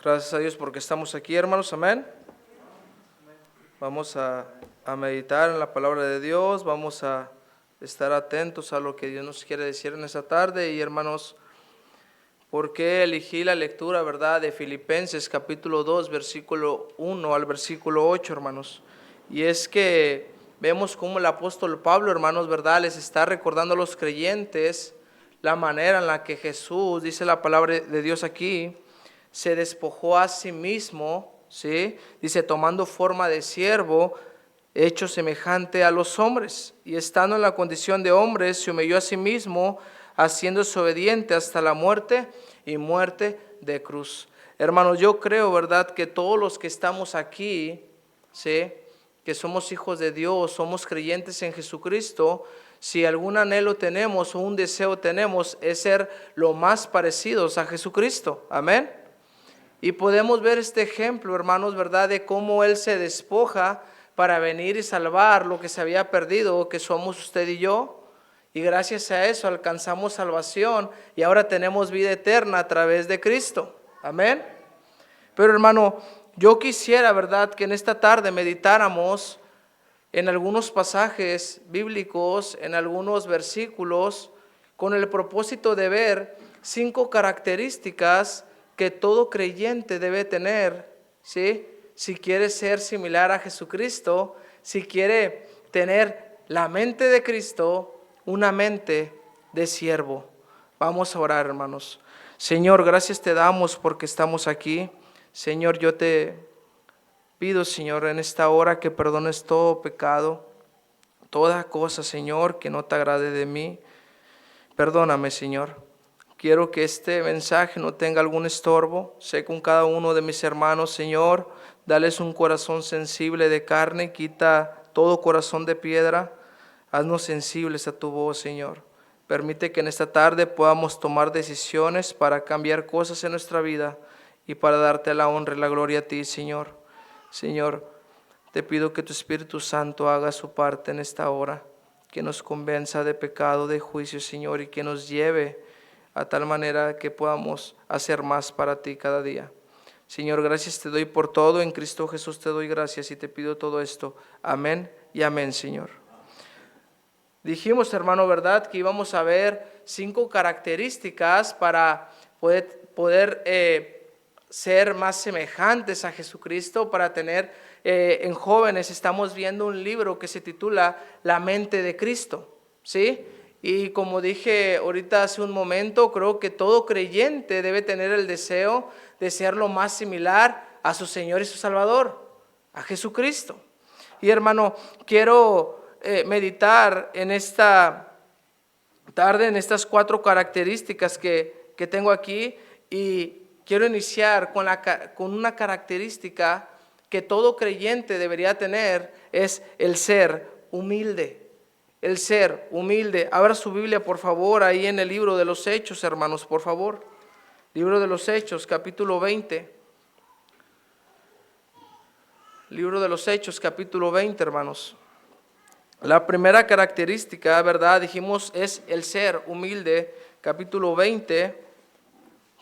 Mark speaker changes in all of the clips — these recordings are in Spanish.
Speaker 1: Gracias a Dios porque estamos aquí, hermanos, amén. Vamos a meditar en la palabra de Dios, vamos a estar atentos a lo que Dios nos quiere decir en esta tarde. Y hermanos, ¿por qué elegí la lectura, verdad, de Filipenses capítulo 2, versículo 1 al versículo 8, hermanos? Y es que vemos cómo el apóstol Pablo, hermanos, verdad, les está recordando a los creyentes la manera en la que Jesús, dice la palabra de Dios aquí, se despojó a sí mismo, ¿sí? Dice, tomando forma de siervo, hecho semejante a los hombres, y estando en la condición de hombre, se humilló a sí mismo, haciéndose obediente hasta la muerte y muerte de cruz. Hermanos, yo creo, ¿verdad?, que todos los que estamos aquí, ¿sí?, que somos hijos de Dios, somos creyentes en Jesucristo, si algún anhelo tenemos o un deseo tenemos, es ser lo más parecidos a Jesucristo. Amén. Y podemos ver este ejemplo, hermanos, ¿verdad?, de cómo Él se despoja para venir y salvar lo que se había perdido, que somos usted y yo. Y gracias a eso alcanzamos salvación y ahora tenemos vida eterna a través de Cristo. Amén. Pero hermano, yo quisiera, ¿verdad?, que en esta tarde meditáramos en algunos pasajes bíblicos, en algunos versículos, con el propósito de ver 5 características que todo creyente debe tener, ¿sí?, si quiere ser similar a Jesucristo, si quiere tener la mente de Cristo, una mente de siervo. Vamos a orar, hermanos. Señor, gracias te damos porque estamos aquí. Señor, yo te pido, Señor, en esta hora que perdones todo pecado, toda cosa, Señor, que no te agrade de mí. Perdóname, Señor. Quiero que este mensaje no tenga algún estorbo. Sé con cada uno de mis hermanos, Señor. Dales un corazón sensible de carne. Quita todo corazón de piedra. Haznos sensibles a tu voz, Señor. Permite que en esta tarde podamos tomar decisiones para cambiar cosas en nuestra vida y para darte la honra y la gloria a ti, Señor. Señor, te pido que tu Espíritu Santo haga su parte en esta hora, que nos convenza de pecado, de juicio, Señor, y que nos lleve a tal manera que podamos hacer más para ti cada día. Señor, gracias te doy por todo, en Cristo Jesús te doy gracias y te pido todo esto. Amén y amén, Señor. Dijimos, hermano, ¿verdad?, que íbamos a ver 5 características para poder ser más semejantes a Jesucristo, para tener, en jóvenes estamos viendo un libro que se titula La mente de Cristo, ¿sí? Y como dije ahorita hace un momento, creo que todo creyente debe tener el deseo de ser lo más similar a su Señor y su Salvador, a Jesucristo. Y hermano, quiero meditar en esta tarde en estas 4 características que tengo aquí, y quiero iniciar con una característica que todo creyente debería tener, es el ser humilde. El ser humilde. Abra su Biblia, por favor, ahí en el libro de los Hechos, hermanos, por favor. Libro de los Hechos, capítulo 20. Libro de los Hechos, capítulo 20, hermanos. La primera característica, ¿verdad?, dijimos, es el ser humilde. Capítulo 20,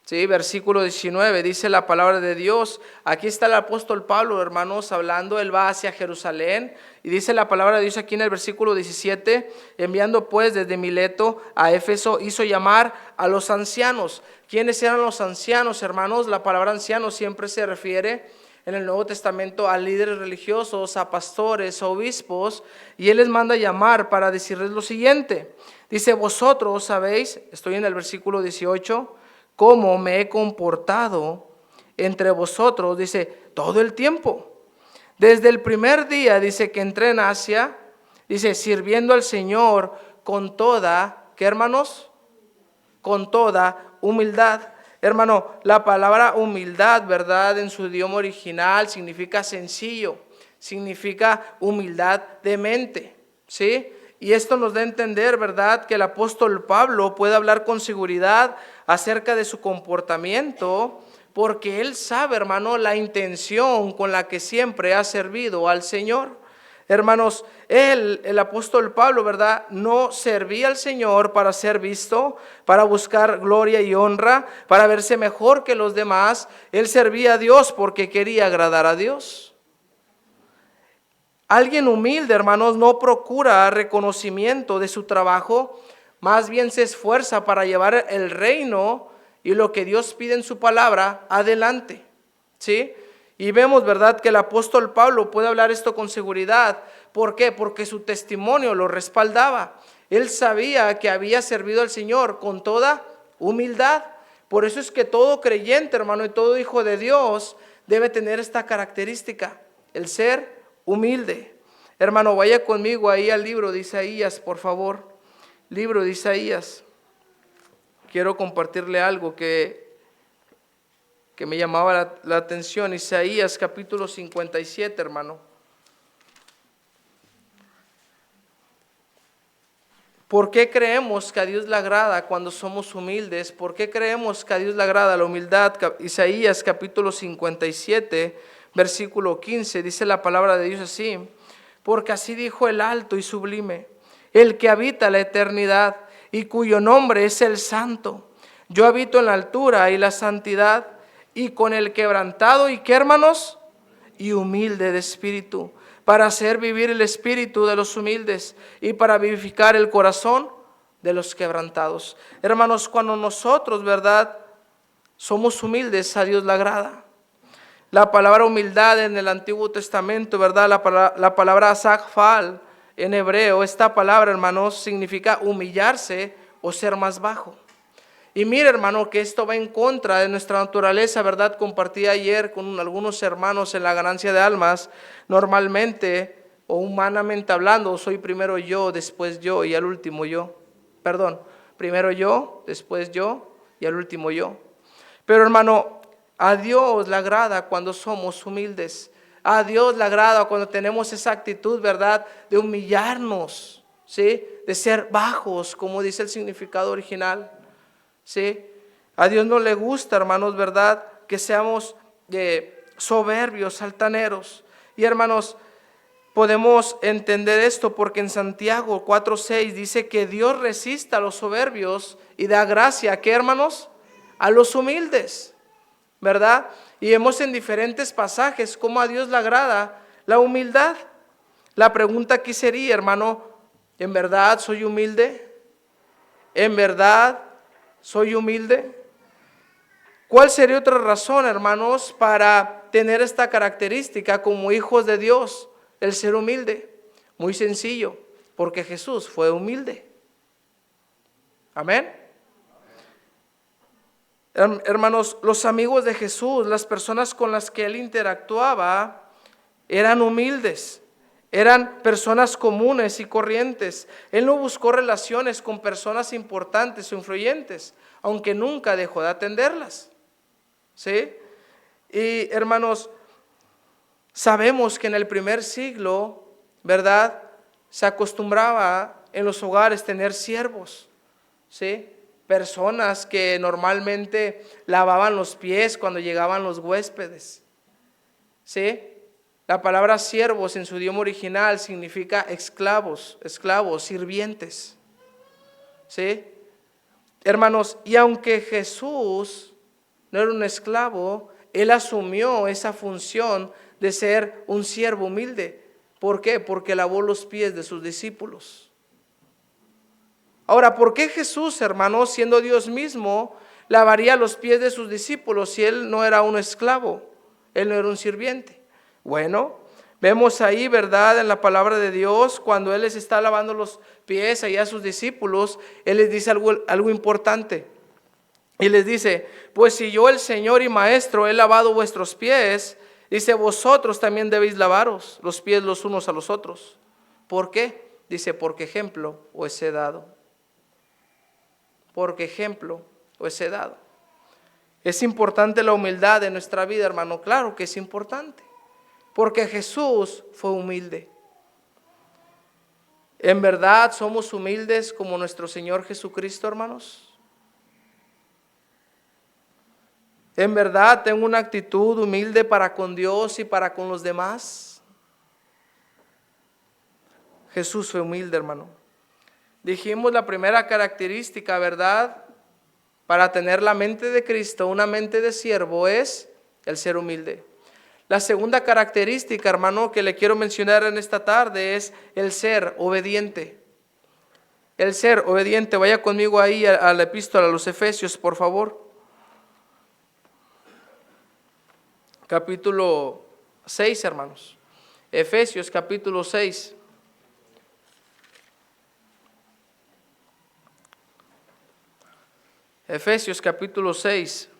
Speaker 1: sí, versículo 19, dice la palabra de Dios. Aquí está el apóstol Pablo, hermanos, hablando. Él va hacia Jerusalén y dice la palabra de Dios aquí en el versículo 17: enviando pues desde Mileto a Éfeso, hizo llamar a los ancianos. ¿Quiénes eran los ancianos, hermanos? La palabra anciano siempre se refiere en el Nuevo Testamento a líderes religiosos, a pastores, a obispos, y él les manda llamar para decirles lo siguiente. Dice: vosotros sabéis, estoy en el versículo 18, cómo me he comportado entre vosotros, dice, todo el tiempo. Desde el primer día, dice, que entré en Asia, dice, sirviendo al Señor con toda, ¿qué, hermanos? Con toda humildad. Hermano, la palabra humildad, ¿verdad?, en su idioma original significa sencillo, significa humildad de mente, ¿sí? Y esto nos da a entender, ¿verdad?, que el apóstol Pablo puede hablar con seguridad acerca de su comportamiento, porque él sabe, hermano, la intención con la que siempre ha servido al Señor. Hermanos, el apóstol Pablo, ¿verdad? No servía al Señor para ser visto, para buscar gloria y honra, para verse mejor que los demás. Él servía a Dios porque quería agradar a Dios. Alguien humilde, hermanos, no procura reconocimiento de su trabajo, más bien se esfuerza para llevar el reino y lo que Dios pide en su palabra adelante, ¿sí? Y vemos, ¿verdad?, que el apóstol Pablo puede hablar esto con seguridad. ¿Por qué? Porque su testimonio lo respaldaba. Él sabía que había servido al Señor con toda humildad. Por eso es que todo creyente, hermano, y todo hijo de Dios debe tener esta característica, el ser humilde. Hermano, vaya conmigo ahí al libro de Isaías, por favor. Libro de Isaías. Quiero compartirle algo que me llamaba la atención. Isaías capítulo 57, hermano. ¿Por qué creemos que a Dios le agrada cuando somos humildes? ¿Por qué creemos que a Dios le agrada la humildad? Isaías capítulo 57, versículo 15, dice la palabra de Dios así: porque así dijo el alto y sublime, el que habita la eternidad y cuyo nombre es el Santo. Yo habito en la altura y la santidad, y con el quebrantado y ¿qué, hermanos? Y humilde de espíritu, para hacer vivir el espíritu de los humildes y para vivificar el corazón de los quebrantados. Hermanos, cuando nosotros, ¿verdad?, somos humildes, a Dios le agrada. La palabra humildad en el Antiguo Testamento, ¿verdad?, la palabra sakfal en hebreo, esta palabra, hermanos, significa humillarse o ser más bajo. Y mire, hermano, que esto va en contra de nuestra naturaleza, ¿verdad? Compartí ayer con algunos hermanos en la ganancia de almas. Normalmente, o humanamente hablando, soy primero yo, después yo y al último yo. Perdón, primero yo, después yo y al último yo. Pero, hermano, a Dios le agrada cuando somos humildes. A Dios le agrada cuando tenemos esa actitud, ¿verdad?, de humillarnos, ¿sí?, de ser bajos, como dice el significado original. ¿Sí? A Dios no le gusta, hermanos, ¿verdad?, que seamos soberbios, altaneros. Y, hermanos, podemos entender esto porque en Santiago 4:6 dice que Dios resiste a los soberbios y da gracia ¿a qué, hermanos? A los humildes, ¿verdad? Y vemos en diferentes pasajes cómo a Dios le agrada la humildad. La pregunta aquí sería, hermano, ¿en verdad soy humilde? ¿En verdad soy humilde? ¿Cuál sería otra razón, hermanos, para tener esta característica como hijos de Dios, el ser humilde? Muy sencillo, porque Jesús fue humilde. Amén. Hermanos, los amigos de Jesús, las personas con las que él interactuaba, eran humildes. Eran personas comunes y corrientes. Él no buscó relaciones con personas importantes o influyentes, aunque nunca dejó de atenderlas. ¿Sí? Y, hermanos, sabemos que en el primer siglo, ¿verdad?, se acostumbraba en los hogares tener siervos, ¿sí?, personas que normalmente lavaban los pies cuando llegaban los huéspedes. ¿Sí? La palabra siervos en su idioma original significa esclavos, sirvientes. ¿Sí? Hermanos, y aunque Jesús no era un esclavo, él asumió esa función de ser un siervo humilde. ¿Por qué? Porque lavó los pies de sus discípulos. Ahora, ¿por qué Jesús, hermanos, siendo Dios mismo, lavaría los pies de sus discípulos si él no era un esclavo? Él no era un sirviente. Bueno, vemos ahí, ¿verdad?, en la palabra de Dios, cuando él les está lavando los pies allá a sus discípulos, él les dice algo importante. Y les dice, pues si yo, el Señor y Maestro, he lavado vuestros pies, dice, vosotros también debéis lavaros los pies los unos a los otros. ¿Por qué? Dice, porque ejemplo os he dado. Porque ejemplo os he dado. ¿Es importante la humildad en nuestra vida, hermano? Claro que es importante. Porque Jesús fue humilde. ¿En verdad somos humildes como nuestro Señor Jesucristo, hermanos? ¿En verdad tengo una actitud humilde para con Dios y para con los demás? Jesús fue humilde, hermano. Dijimos la primera característica, ¿verdad? Para tener la mente de Cristo, una mente de siervo, es el ser humilde. La segunda característica, hermano, que le quiero mencionar en esta tarde es el ser obediente. El ser obediente. Vaya conmigo ahí a la epístola a los Efesios, por favor. Capítulo 6, hermanos. Efesios, capítulo 6. Efesios, capítulo 6.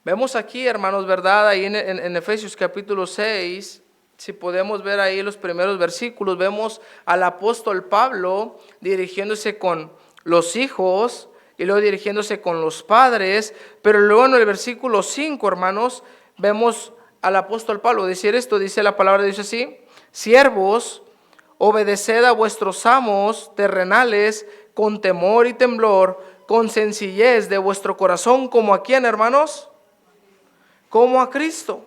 Speaker 1: Vemos aquí, hermanos, ¿verdad? Ahí en Efesios capítulo 6, si podemos ver ahí los primeros versículos, vemos al apóstol Pablo dirigiéndose con los hijos y luego dirigiéndose con los padres, pero luego en el versículo 5, hermanos, vemos al apóstol Pablo decir esto, dice la palabra de Dios así: siervos, obedeced a vuestros amos terrenales con temor y temblor, con sencillez de vuestro corazón, como a quién, hermanos, como a Cristo.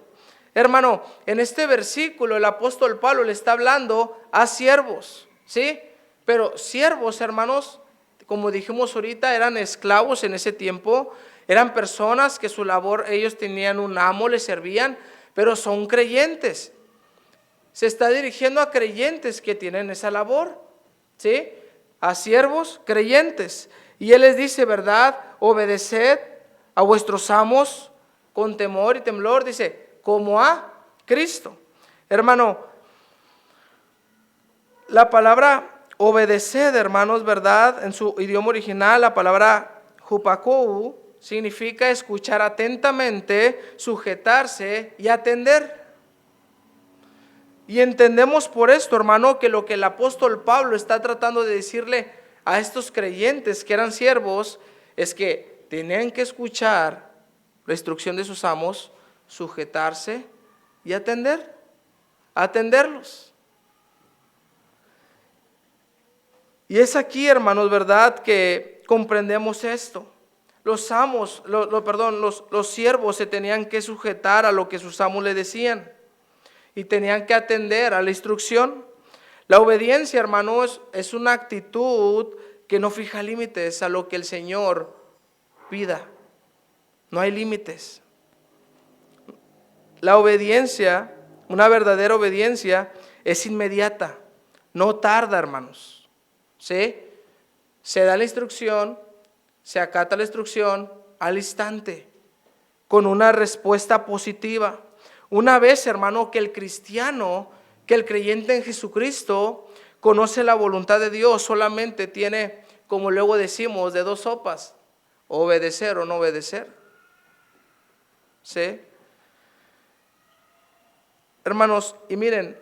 Speaker 1: Hermano, en este versículo el apóstol Pablo le está hablando a siervos, ¿sí? Pero siervos, hermanos, como dijimos ahorita, eran esclavos en ese tiempo, eran personas que su labor, ellos tenían un amo, les servían, pero son creyentes. Se está dirigiendo a creyentes que tienen esa labor, ¿sí? A siervos creyentes. Y él les dice, ¿verdad? Obedeced a vuestros amos con temor y temblor, dice, como a Cristo. Hermano, la palabra obedecer, hermanos, ¿verdad? En su idioma original, la palabra hupakou significa escuchar atentamente, sujetarse y atender. Y entendemos por esto, hermano, que lo que el apóstol Pablo está tratando de decirle a estos creyentes que eran siervos es que tenían que escuchar la instrucción de sus amos, sujetarse y atenderlos. Y es aquí, hermanos, ¿verdad?, que comprendemos esto. Los amos, los siervos se tenían que sujetar a lo que sus amos le decían y tenían que atender a la instrucción. La obediencia, hermanos, es una actitud que no fija límites a lo que el Señor pida. No hay límites. La obediencia, una verdadera obediencia, es inmediata, no tarda, hermanos. ¿Sí? Se da la instrucción, se acata la instrucción al instante, con una respuesta positiva. Una vez, hermano, que el cristiano, que el creyente en Jesucristo conoce la voluntad de Dios, solamente tiene, como luego decimos, de dos sopas: obedecer o no obedecer. ¿Sí? Hermanos, y miren,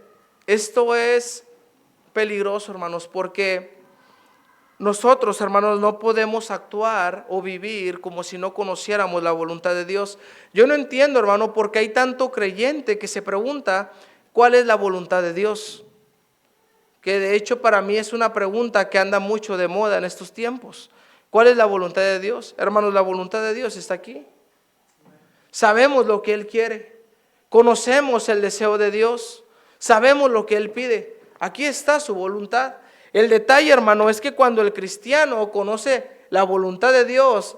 Speaker 1: esto es peligroso, hermanos, porque nosotros, hermanos, no podemos actuar o vivir como si no conociéramos la voluntad de Dios. Yo no entiendo, hermano, por qué hay tanto creyente que se pregunta cuál es la voluntad de Dios. Que de hecho para mí es una pregunta que anda mucho de moda en estos tiempos. ¿Cuál es la voluntad de Dios? Hermanos, la voluntad de Dios está aquí. Sabemos lo que Él quiere, conocemos el deseo de Dios, sabemos lo que Él pide. Aquí está su voluntad. El detalle, hermano, es que cuando el cristiano conoce la voluntad de Dios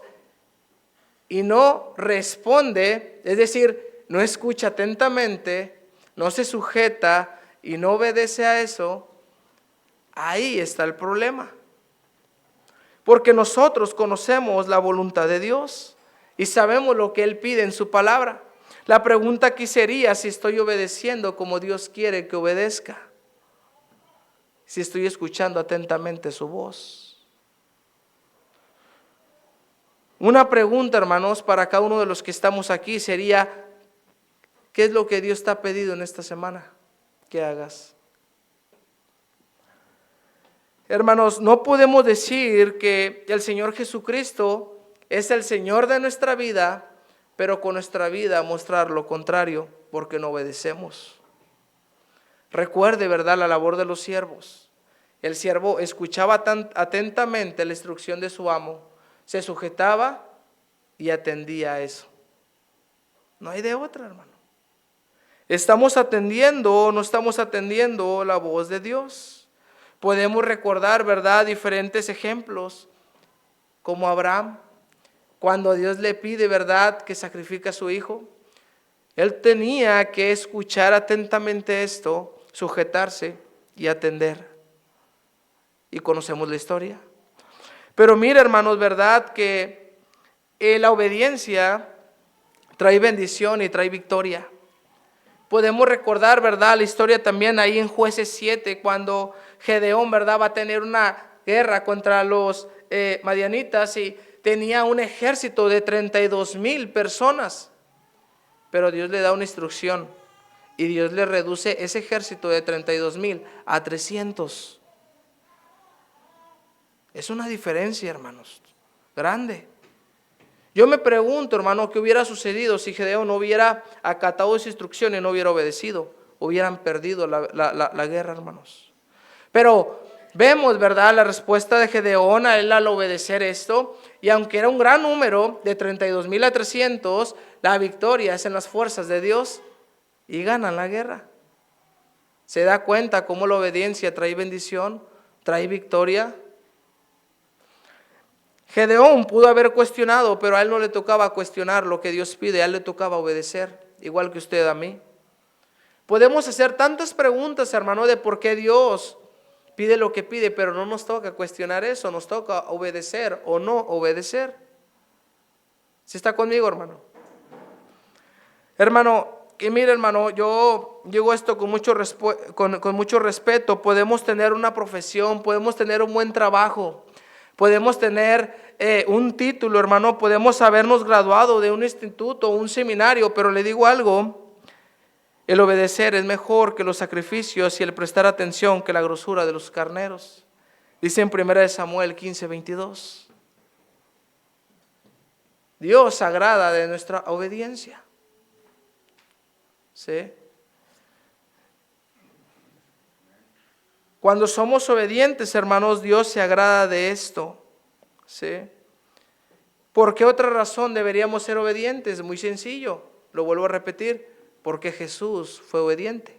Speaker 1: y no responde, es decir, no escucha atentamente, no se sujeta y no obedece a eso, ahí está el problema. Porque nosotros conocemos la voluntad de Dios y sabemos lo que Él pide en su palabra. La pregunta aquí sería si estoy obedeciendo como Dios quiere que obedezca. Si estoy escuchando atentamente su voz. Una pregunta, hermanos, para cada uno de los que estamos aquí sería: ¿qué es lo que Dios te ha pedido en esta semana que hagas? Hermanos, no podemos decir que el Señor Jesucristo es el Señor de nuestra vida, pero con nuestra vida mostrar lo contrario, porque no obedecemos. Recuerde, ¿verdad?, la labor de los siervos. El siervo escuchaba atentamente la instrucción de su amo, se sujetaba y atendía a eso. No hay de otra, hermano. ¿Estamos atendiendo o no estamos atendiendo la voz de Dios? Podemos recordar, ¿verdad?, diferentes ejemplos, como Abraham, cuando Dios le pide, ¿verdad?, que sacrifique a su hijo. Él tenía que escuchar atentamente esto, sujetarse y atender. Y conocemos la historia. Pero mira, hermanos, ¿verdad?, que la obediencia trae bendición y trae victoria. Podemos recordar, ¿verdad?, la historia también ahí en Jueces 7, cuando Gedeón, ¿verdad?, va a tener una guerra contra los madianitas y tenía un ejército de 32,000 personas. Pero Dios le da una instrucción y Dios le reduce ese ejército de 32,000 a 300. Es una diferencia, hermanos, grande. Yo me pregunto, hermano, ¿qué hubiera sucedido si Gedeón no hubiera acatado esa instrucción y no hubiera obedecido? Hubieran perdido la guerra, hermanos. Pero vemos, ¿verdad?, la respuesta de Gedeón a él al obedecer esto. Y aunque era un gran número, de 32,000 a 300, la victoria es en las fuerzas de Dios y ganan la guerra. ¿Se da cuenta cómo la obediencia trae bendición, trae victoria? Gedeón pudo haber cuestionado, pero a él no le tocaba cuestionar lo que Dios pide, a él le tocaba obedecer, igual que usted a mí. Podemos hacer tantas preguntas, hermano, de por qué Dios pide lo que pide, pero no nos toca cuestionar eso, nos toca obedecer o no obedecer. ¿Sí está conmigo, hermano? Hermano, y mire, hermano, yo digo esto con mucho respeto. Podemos tener una profesión, podemos tener un buen trabajo, podemos tener un título, hermano, podemos habernos graduado de un instituto o un seminario, pero le digo algo, el obedecer es mejor que los sacrificios y el prestar atención que la grosura de los carneros. Dice en 1 Samuel 15:22. Dios se agrada de nuestra obediencia. ¿Sí? Cuando somos obedientes, hermanos, Dios se agrada de esto. ¿Sí? ¿Por qué otra razón deberíamos ser obedientes? Muy sencillo, lo vuelvo a repetir, porque Jesús fue obediente.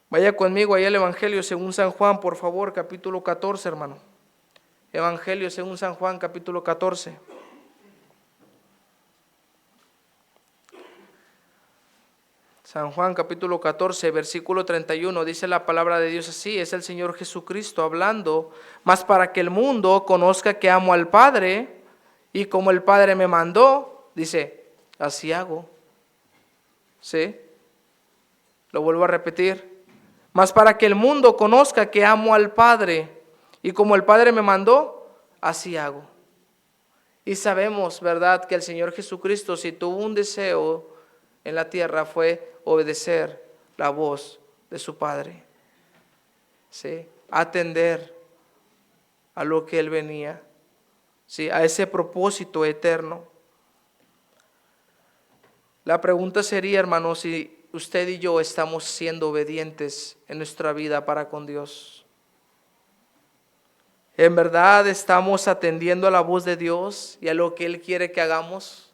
Speaker 1: Vaya conmigo ahí al Evangelio según San Juan, por favor, capítulo 14, hermano. Evangelio según San Juan, capítulo 14. San Juan capítulo 14, versículo 31, dice la palabra de Dios así, es el Señor Jesucristo hablando, mas para que el mundo conozca que amo al Padre, y como el Padre me mandó, dice, así hago. ¿Sí? Lo vuelvo a repetir, mas para que el mundo conozca que amo al Padre, y como el Padre me mandó, así hago. Y sabemos, ¿verdad?, que el Señor Jesucristo, si tuvo un deseo en la tierra, fue obedecer la voz de su Padre, ¿sí? Atender a lo que Él venía, ¿sí?, a ese propósito eterno. La pregunta sería, hermano, si usted y yo estamos siendo obedientes en nuestra vida para con Dios. ¿En verdad estamos atendiendo a la voz de Dios y a lo que Él quiere que hagamos?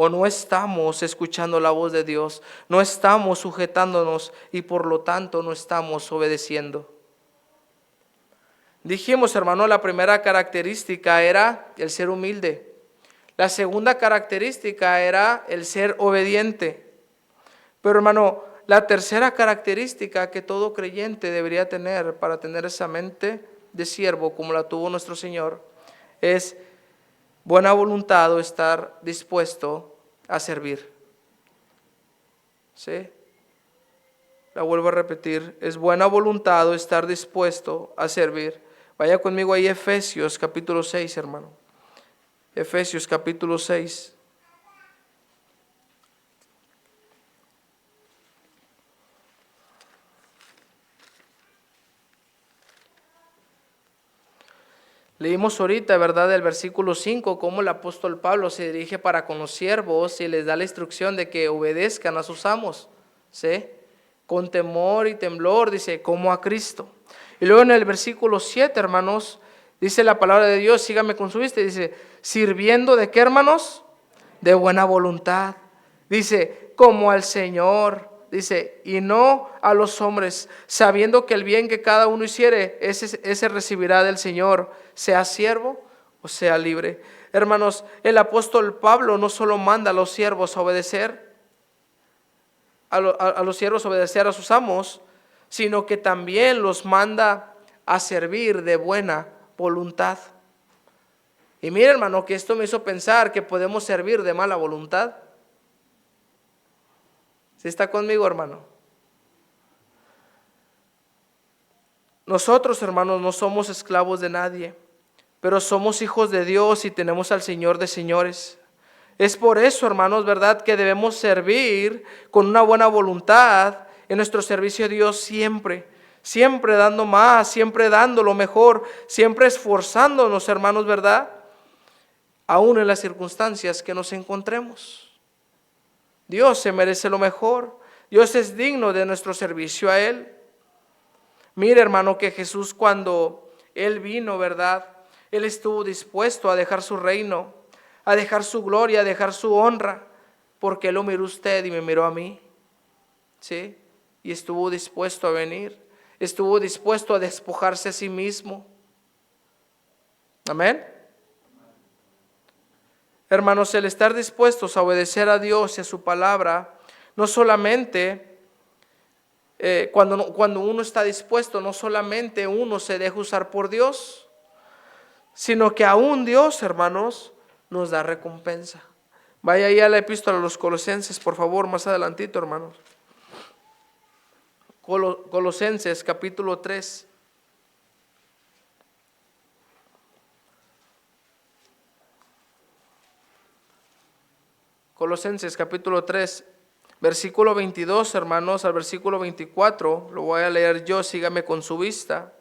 Speaker 1: ¿O no estamos escuchando la voz de Dios? No estamos sujetándonos y por lo tanto no estamos obedeciendo. Dijimos, hermano, la primera característica era el ser humilde. La segunda característica era el ser obediente. Pero, hermano, la tercera característica que todo creyente debería tener para tener esa mente de siervo como la tuvo nuestro Señor es buena voluntad o estar dispuesto a servir. ¿Sí? La vuelvo a repetir, es buena voluntad o estar dispuesto a servir. Vaya conmigo ahí Efesios capítulo 6, hermano. Efesios capítulo 6. Leímos ahorita, ¿verdad?, del versículo 5, cómo el apóstol Pablo se dirige para con los siervos y les da la instrucción de que obedezcan a sus amos, ¿sí? Con temor y temblor, dice, como a Cristo. Y luego en el versículo 7, hermanos, dice la palabra de Dios, sígame con su vista, dice, sirviendo de qué, hermanos, de buena voluntad, Dice, como al Señor, dice, y no a los hombres, sabiendo que el bien que cada uno hiciere, ese recibirá del Señor, sea siervo o sea libre. Hermanos, el apóstol Pablo no solo manda a los siervos a obedecer, a los siervos a obedecer a sus amos, sino que también los manda a servir de buena voluntad. Y mire, hermano, que esto me hizo pensar que podemos servir de mala voluntad. ¿Sí está conmigo, hermano? Nosotros, hermanos, no somos esclavos de nadie, pero somos hijos de Dios y tenemos al Señor de señores. Es por eso, hermanos, ¿verdad?, que debemos servir con una buena voluntad en nuestro servicio a Dios siempre, siempre dando más, siempre dando lo mejor, siempre esforzándonos, hermanos, ¿verdad?, aún en las circunstancias que nos encontremos. Dios se merece lo mejor. Dios es digno de nuestro servicio a Él. Mire, hermano, que Jesús, cuando Él vino, ¿verdad?, Él estuvo dispuesto a dejar su reino, a dejar su gloria, a dejar su honra, porque Él lo miró a usted y me miró a mí. ¿Sí? Y estuvo dispuesto a venir. Estuvo dispuesto a despojarse a sí mismo. Amén. Hermanos, el estar dispuestos a obedecer a Dios y a su palabra, no solamente, cuando uno está dispuesto, no solamente uno se deja usar por Dios, sino que aún Dios, hermanos, nos da recompensa. Vaya ahí a la epístola a los Colosenses, por favor, más adelantito, hermanos. Colosenses, capítulo 3. Colosenses capítulo 3, versículo 22, hermanos, al versículo 24, lo voy a leer yo, sígame con su vista.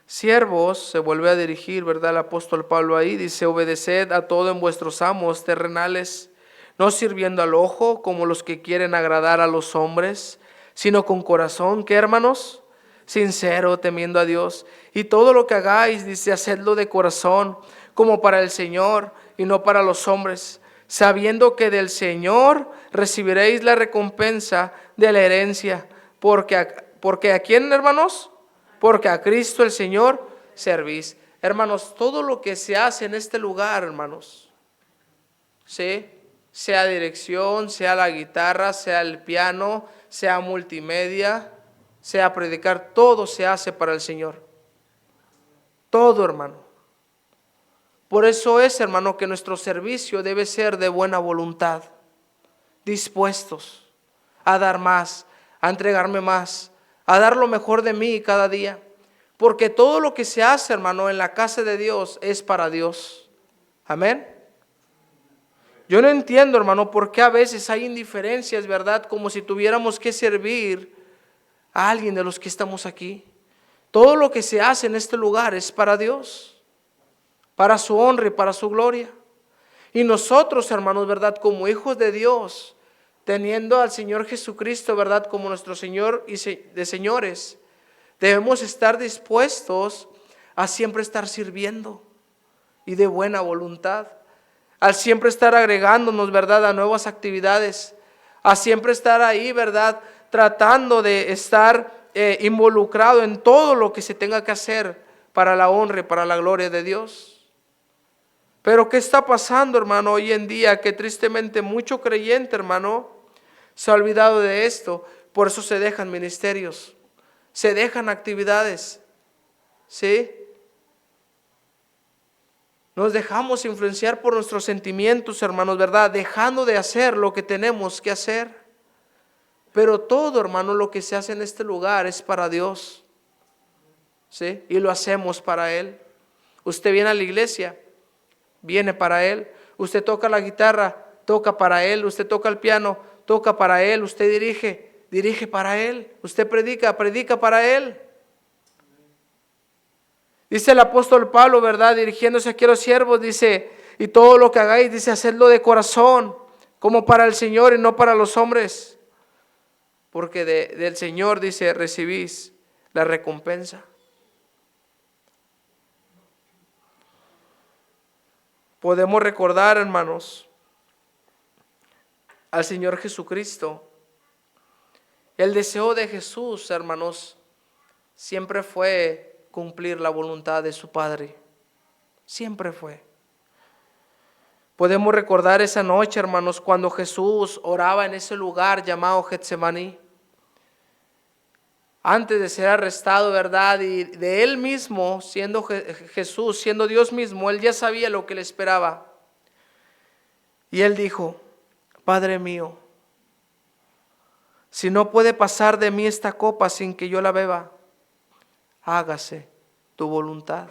Speaker 1: Siervos, se vuelve a dirigir, ¿verdad?, el apóstol Pablo ahí, dice, obedeced a todo en vuestros amos terrenales, no sirviendo al ojo como los que quieren agradar a los hombres, sino con corazón, ¿qué, hermanos? Sincero, temiendo a Dios. Y todo lo que hagáis, dice, hacedlo de corazón, como para el Señor y no para los hombres, sabiendo que del Señor recibiréis la recompensa de la herencia, porque a quién, hermanos, porque a Cristo el Señor servís. Hermanos, todo lo que se hace en este lugar, hermanos, ¿sí?, sea dirección, sea la guitarra, sea el piano, sea multimedia, sea predicar, todo se hace para el Señor. Todo, hermano. Por eso es, hermano, que nuestro servicio debe ser de buena voluntad, dispuestos a dar más, a entregarme más, a dar lo mejor de mí cada día. Porque todo lo que se hace, hermano, en la casa de Dios es para Dios. Amén. Yo no entiendo, hermano, por qué a veces hay indiferencias, ¿verdad? Como si tuviéramos que servir a alguien de los que estamos aquí. Todo lo que se hace en este lugar es para Dios, para su honra y para su gloria. Y nosotros, hermanos, ¿verdad?, como hijos de Dios, teniendo al Señor Jesucristo, ¿verdad?, como nuestro Señor y de señores, debemos estar dispuestos a siempre estar sirviendo y de buena voluntad, al siempre estar agregándonos, ¿verdad?, a nuevas actividades, a siempre estar ahí, ¿verdad?, tratando de estar involucrado en todo lo que se tenga que hacer para la honra y para la gloria de Dios. Pero ¿qué está pasando, hermano, hoy en día? Que tristemente mucho creyente, hermano, se ha olvidado de esto. Por eso se dejan ministerios, se dejan actividades, ¿sí? Nos dejamos influenciar por nuestros sentimientos, hermanos, ¿verdad?, dejando de hacer lo que tenemos que hacer. Pero todo, hermano, lo que se hace en este lugar es para Dios, ¿sí? Y lo hacemos para Él. Usted viene a la iglesia, viene para Él. Usted toca la guitarra, toca para Él. Usted toca el piano, toca para Él. Usted dirige para Él. Usted predica para Él. Dice el apóstol Pablo, ¿verdad?, dirigiéndose aquí a los siervos, dice, y todo lo que hagáis, dice, hacedlo de corazón, como para el Señor y no para los hombres. Porque del Señor, dice, recibís la recompensa. Podemos recordar, hermanos, al Señor Jesucristo. El deseo de Jesús, hermanos, siempre fue cumplir la voluntad de su Padre. Siempre fue. Podemos recordar esa noche, hermanos, cuando Jesús oraba en ese lugar llamado Getsemaní. Antes de ser arrestado, ¿verdad? Y de él mismo, siendo Jesús, siendo Dios mismo, él ya sabía lo que le esperaba. Y él dijo: Padre mío, si no puede pasar de mí esta copa sin que yo la beba, hágase tu voluntad.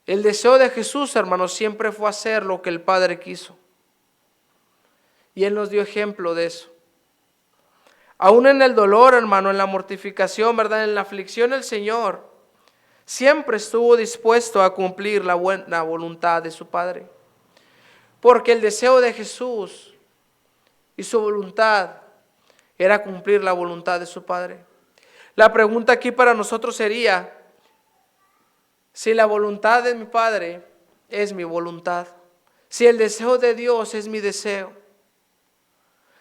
Speaker 1: El deseo de Jesús, hermanos, siempre fue hacer lo que el Padre quiso. Y Él nos dio ejemplo de eso. Aún en el dolor, hermano, en la mortificación, ¿verdad? En la aflicción, el Señor siempre estuvo dispuesto a cumplir la buena voluntad de su Padre. Porque el deseo de Jesús y su voluntad era cumplir la voluntad de su Padre. La pregunta aquí para nosotros sería: si la voluntad de mi Padre es mi voluntad, si el deseo de Dios es mi deseo.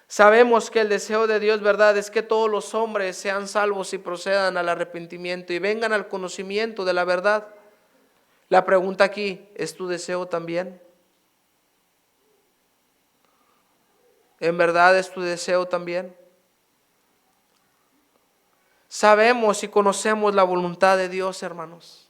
Speaker 1: Sabemos que el deseo de Dios, ¿verdad?, es que todos los hombres sean salvos y procedan al arrepentimiento y vengan al conocimiento de la verdad. La pregunta aquí: ¿es tu deseo también? ¿En verdad es tu deseo también? Sabemos y conocemos la voluntad de Dios, hermanos.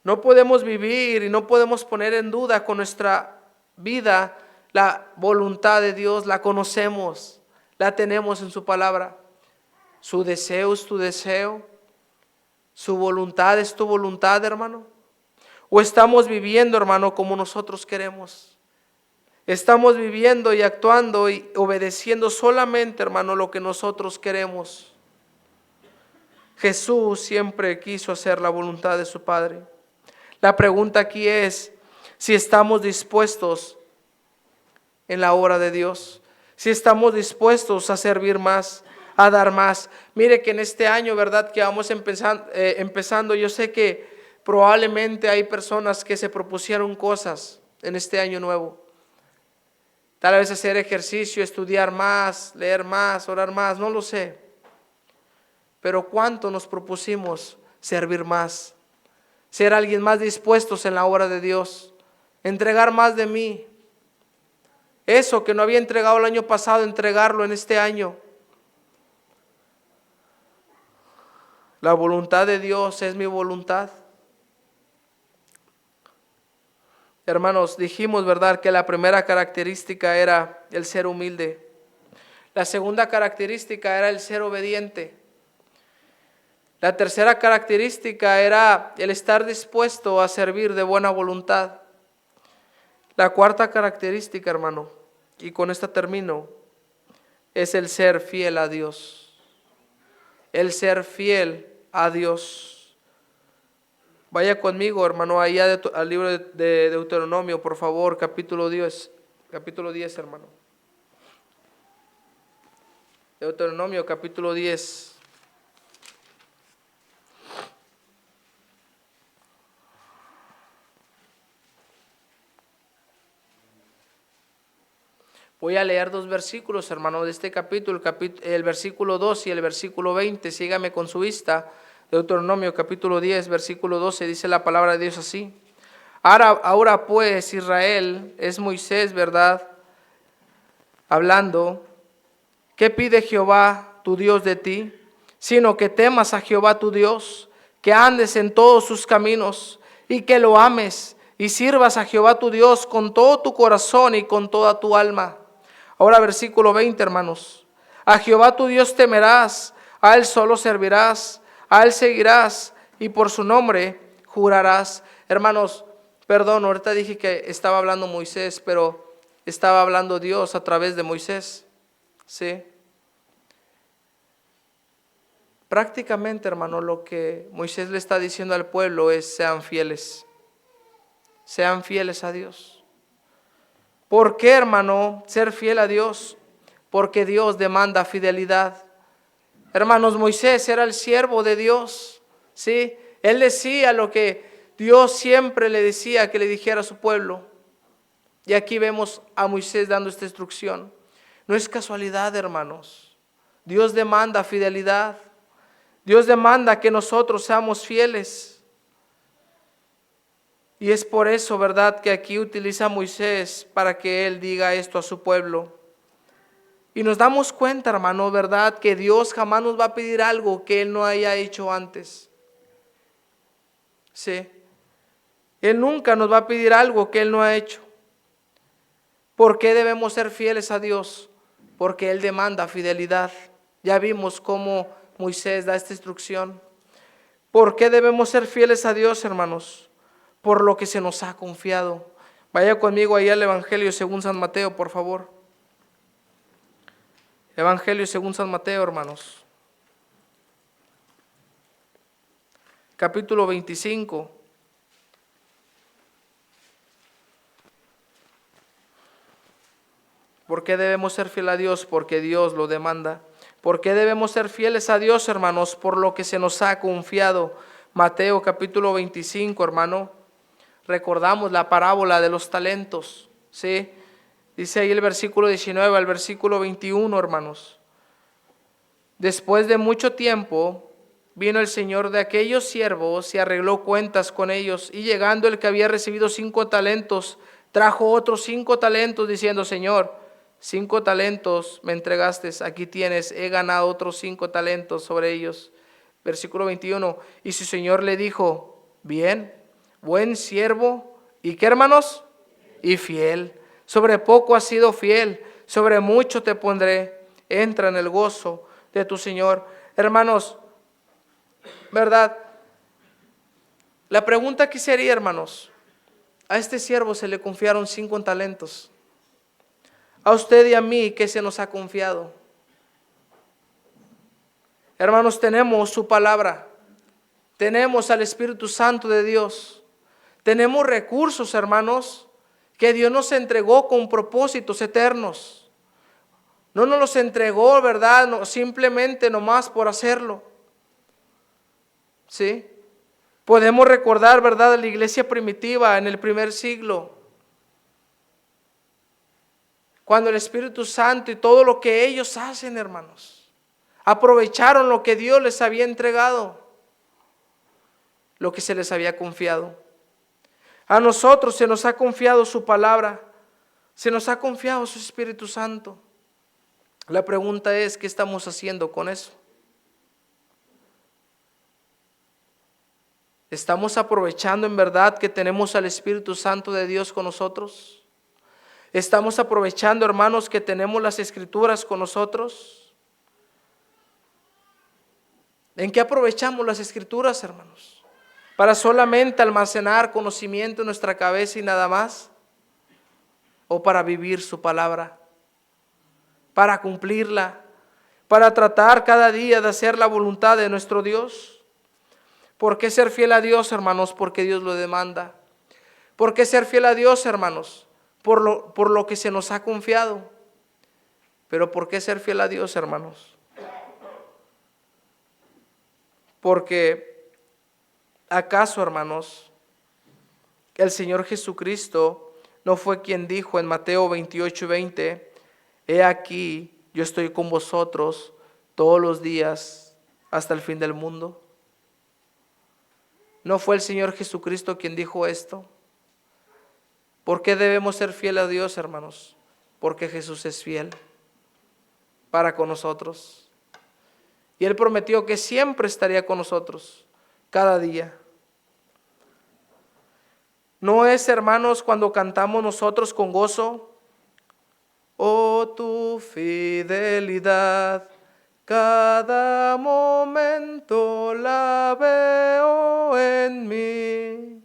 Speaker 1: No podemos vivir y no podemos poner en duda con nuestra vida la voluntad de Dios. La conocemos, la tenemos en su palabra. Su deseo es tu deseo, su voluntad es tu voluntad, hermano. ¿O estamos viviendo, hermano, como nosotros queremos? Estamos viviendo y actuando y obedeciendo solamente, hermano, lo que nosotros queremos. Jesús siempre quiso hacer la voluntad de su Padre. La pregunta aquí es si estamos dispuestos en la obra de Dios, si estamos dispuestos a servir más, a dar más. Mire que en este año, ¿verdad?, que vamos empezando, yo sé que probablemente hay personas que se propusieron cosas en este año nuevo. Tal vez hacer ejercicio, estudiar más, leer más, orar más, no lo sé. Pero ¿cuánto nos propusimos servir más? Ser alguien más dispuestos en la obra de Dios, entregar más de mí. Eso que no había entregado el año pasado, entregarlo en este año. La voluntad de Dios es mi voluntad. Hermanos, dijimos, ¿verdad?, que la primera característica era el ser humilde. La segunda característica era el ser obediente. La tercera característica era el estar dispuesto a servir de buena voluntad. La cuarta característica, hermano, y con esta termino, es el ser fiel a Dios. El ser fiel a Dios. Vaya conmigo, hermano, allá al libro de Deuteronomio, por favor, capítulo 10, hermano. Deuteronomio, capítulo 10. Voy a leer dos versículos, hermano, de este capítulo, el versículo 2 y el versículo 20. Sígame con su vista. Deuteronomio capítulo 10, versículo 12, dice la palabra de Dios así: Ahora pues, Israel, es Moisés, ¿verdad?, hablando. ¿Qué pide Jehová tu Dios de ti? Sino que temas a Jehová tu Dios, que andes en todos sus caminos y que lo ames y sirvas a Jehová tu Dios con todo tu corazón y con toda tu alma. Ahora versículo 20, hermanos: a Jehová tu Dios temerás, a Él solo servirás, a Él seguirás y por su nombre jurarás. Hermanos, perdón, ahorita dije que estaba hablando Moisés, pero estaba hablando Dios a través de Moisés. ¿Sí? Prácticamente, hermano, lo que Moisés le está diciendo al pueblo es: sean fieles a Dios. ¿Por qué, hermano, ser fiel a Dios? Porque Dios demanda fidelidad. Hermanos, Moisés era el siervo de Dios, ¿sí? Él decía lo que Dios siempre le decía que le dijera a su pueblo. Y aquí vemos a Moisés dando esta instrucción. No es casualidad, hermanos. Dios demanda fidelidad. Dios demanda que nosotros seamos fieles. Y es por eso, ¿verdad?, que aquí utiliza a Moisés para que él diga esto a su pueblo. Y nos damos cuenta, hermano, ¿verdad?, que Dios jamás nos va a pedir algo que Él no haya hecho antes. Sí. Él nunca nos va a pedir algo que Él no ha hecho. ¿Por qué debemos ser fieles a Dios? Porque Él demanda fidelidad. Ya vimos cómo Moisés da esta instrucción. ¿Por qué debemos ser fieles a Dios, hermanos? Por lo que se nos ha confiado. Vaya conmigo ahí al Evangelio según San Mateo, por favor. Evangelio según San Mateo, hermanos. Capítulo 25. ¿Por qué debemos ser fieles a Dios? Porque Dios lo demanda. ¿Por qué debemos ser fieles a Dios, hermanos? Por lo que se nos ha confiado. Mateo capítulo 25, hermano. Recordamos la parábola de los talentos, ¿sí? Dice ahí el versículo 19 al versículo 21, hermanos. Después de mucho tiempo, vino el señor de aquellos siervos y arregló cuentas con ellos. Y llegando el que había recibido 5 talentos, trajo otros 5 talentos, diciendo: Señor, 5 talentos me entregaste, aquí tienes, he ganado otros 5 talentos sobre ellos. Versículo 21, y su señor le dijo: bien, buen siervo, ¿y qué, hermanos? Y fiel. Sobre poco has sido fiel, sobre mucho te pondré. Entra en el gozo de tu Señor. Hermanos, ¿verdad? La pregunta que sería, hermanos, a este siervo se le confiaron 5 talentos. A usted y a mí, ¿qué se nos ha confiado? Hermanos, tenemos su palabra, tenemos al Espíritu Santo de Dios, tenemos recursos, hermanos, que Dios nos entregó con propósitos eternos. No nos los entregó, ¿verdad?, no, simplemente nomás por hacerlo. ¿Sí? Podemos recordar, ¿verdad?, a la iglesia primitiva en el primer siglo, cuando el Espíritu Santo y todo lo que ellos hacen, hermanos, aprovecharon lo que Dios les había entregado, lo que se les había confiado. A nosotros se nos ha confiado su palabra, se nos ha confiado su Espíritu Santo. La pregunta es, ¿qué estamos haciendo con eso? ¿Estamos aprovechando en verdad que tenemos al Espíritu Santo de Dios con nosotros? ¿Estamos aprovechando, hermanos, que tenemos las Escrituras con nosotros? ¿En qué aprovechamos las Escrituras, hermanos? ¿Para solamente almacenar conocimiento en nuestra cabeza y nada más? ¿O para vivir su palabra? ¿Para cumplirla? ¿Para tratar cada día de hacer la voluntad de nuestro Dios? ¿Por qué ser fiel a Dios, hermanos? Porque Dios lo demanda. ¿Por qué ser fiel a Dios, hermanos? Por lo que se nos ha confiado. Pero ¿por qué ser fiel a Dios, hermanos? Porque ¿acaso, hermanos, el Señor Jesucristo no fue quien dijo en Mateo 28:20, he aquí, yo estoy con vosotros todos los días hasta el fin del mundo? ¿No fue el Señor Jesucristo quien dijo esto? ¿Por qué debemos ser fieles a Dios, hermanos? Porque Jesús es fiel para con nosotros. Y Él prometió que siempre estaría con nosotros, cada día. ¿No es, hermanos, cuando cantamos nosotros con gozo? Oh, tu fidelidad, cada momento la veo en mí.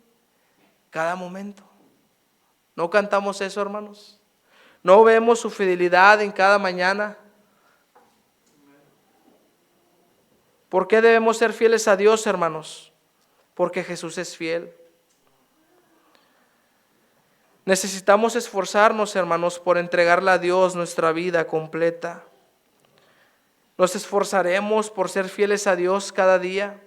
Speaker 1: Cada momento. ¿No cantamos eso, hermanos? ¿No vemos su fidelidad en cada mañana? ¿Por qué debemos ser fieles a Dios, hermanos? Porque Jesús es fiel. Necesitamos esforzarnos, hermanos, por entregarle a Dios nuestra vida completa. Nos esforzaremos por ser fieles a Dios cada día.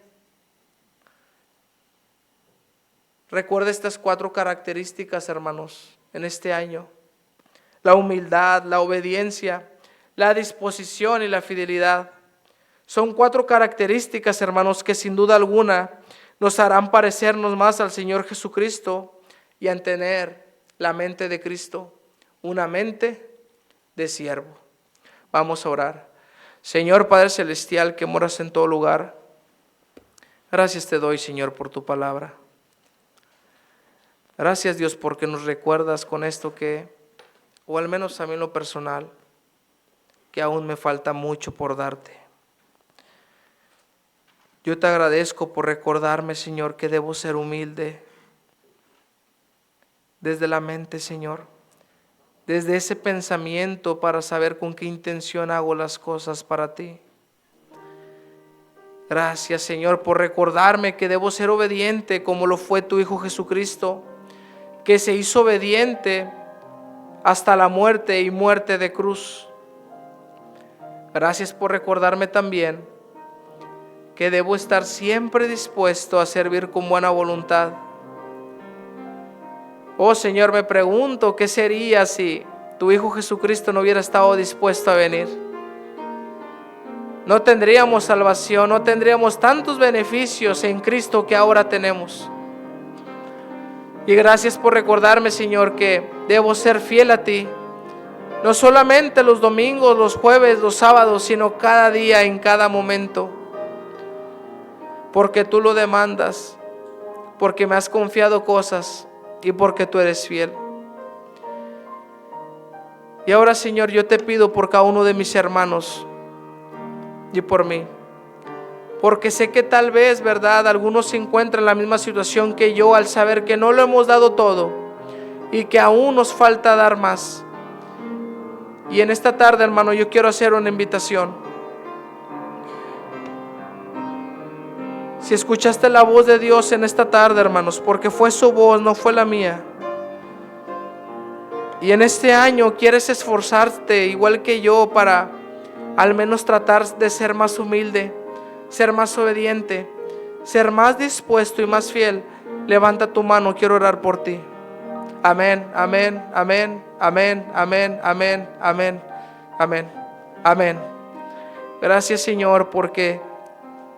Speaker 1: Recuerda estas 4 características, hermanos. en este año. La humildad, la obediencia, la disposición y la fidelidad. Son 4 características, hermanos, que sin duda alguna nos harán parecernos más al Señor Jesucristo y a tener la mente de Cristo, una mente de siervo. Vamos a orar. Señor Padre Celestial, que moras en todo lugar, gracias te doy, Señor, por tu palabra. Gracias, Dios, porque nos recuerdas con esto que, o al menos a mí en lo personal, que aún me falta mucho por darte. Yo te agradezco por recordarme, Señor, que debo ser humilde desde la mente, Señor, desde ese pensamiento para saber con qué intención hago las cosas para ti. Gracias, Señor, por recordarme que debo ser obediente como lo fue tu Hijo Jesucristo, que se hizo obediente hasta la muerte y muerte de cruz. Gracias por recordarme también que debo estar siempre dispuesto a servir con buena voluntad. Oh Señor, me pregunto qué sería si tu Hijo Jesucristo no hubiera estado dispuesto a venir. No tendríamos salvación, no tendríamos tantos beneficios en Cristo que ahora tenemos. Y gracias por recordarme, Señor, que debo ser fiel a ti. No solamente los domingos, los jueves, los sábados, sino cada día, en cada momento. Porque tú lo demandas, porque me has confiado cosas y porque tú eres fiel. Y ahora, Señor, yo te pido por cada uno de mis hermanos y por mí. Porque sé que tal vez, ¿verdad?, algunos se encuentran en la misma situación que yo al saber que no lo hemos dado todo y que aún nos falta dar más. Y en esta tarde, hermano, yo quiero hacer una invitación. Si escuchaste la voz de Dios en esta tarde, hermanos, porque fue su voz, no fue la mía. Y en este año quieres esforzarte igual que yo para al menos tratar de ser más humilde, ser más obediente, ser más dispuesto y más fiel, levanta tu mano, quiero orar por ti. Amén, amén, amén, amén, amén, amén, amén, amén, amén. Gracias, Señor, porque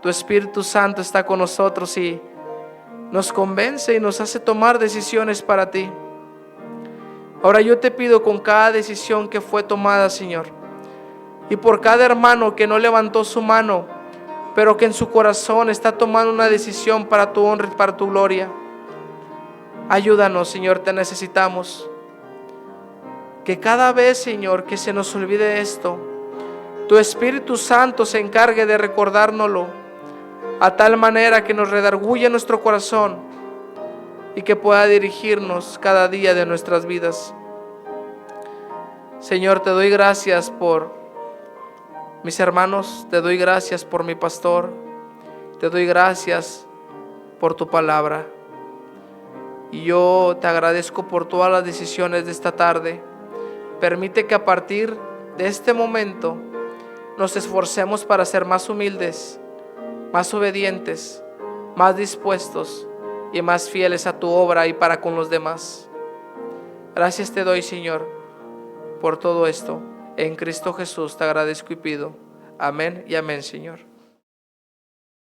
Speaker 1: tu Espíritu Santo está con nosotros y nos convence y nos hace tomar decisiones para ti. Ahora yo te pido con cada decisión que fue tomada, Señor, y por cada hermano que no levantó su mano, pero que en su corazón está tomando una decisión para tu honra y para tu gloria. Ayúdanos, Señor, te necesitamos. Que cada vez, Señor, que se nos olvide esto, tu Espíritu Santo se encargue de recordárnoslo, a tal manera que nos redarguya nuestro corazón y que pueda dirigirnos cada día de nuestras vidas. Señor, te doy gracias por mis hermanos, te doy gracias por mi pastor, te doy gracias por tu palabra. Y yo te agradezco por todas las decisiones de esta tarde. Permite que a partir de este momento nos esforcemos para ser más humildes, más obedientes, más dispuestos y más fieles a tu obra y para con los demás. Gracias te doy, Señor, por todo esto. En Cristo Jesús te agradezco y pido. Amén y amén, Señor.